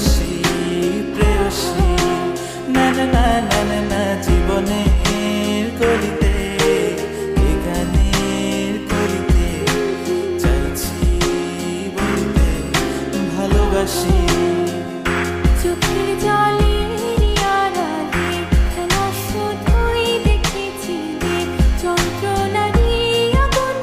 ভালোবাসি প্রেয়সী, না না না না না না, জীবনের কলিতে গানের কলিতে চাইছি বলতে ভালোবাসি। চোখের জলের আড়ালে খেলা শুধুই দেখেছি যে, যন্ত্রণারই আগুন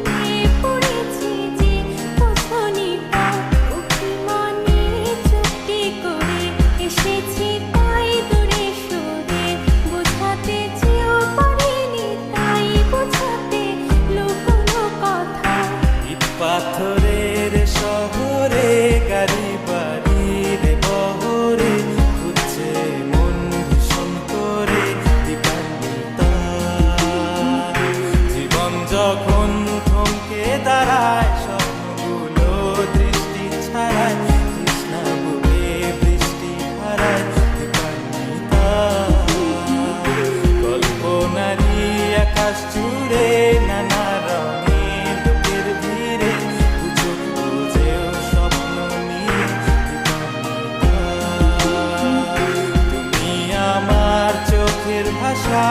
নিয়ে পড়েছি যে, বোঝনি তাও অভিমানে চুক্তি করে এসেছি তাই দূরে সরে, বোঝাতে চেয়েও পারিনি তাই বোঝাতে লুকোনো কথা। ইট পাথরের শহরে গাড়ি বাড়ির বহরে খুঁজছে মন ভীষণ করে দীপান্বিতা। জীবন যখন থমকে দাঁড়ায় স্বপ্নগুলো দৃষ্টি ছাড়ায়, তৃষ্ণা বুকে বৃষ্টি হারায় দীপান্বিতা। কল্পনারই আকাশ জুড়ে নানা রঙের লোকের ভিড়ে দুচোখ বুঝেও স্বপ্ন নিয়ে দীপান্বিতা। তুমি আমার চোখের ভাষা।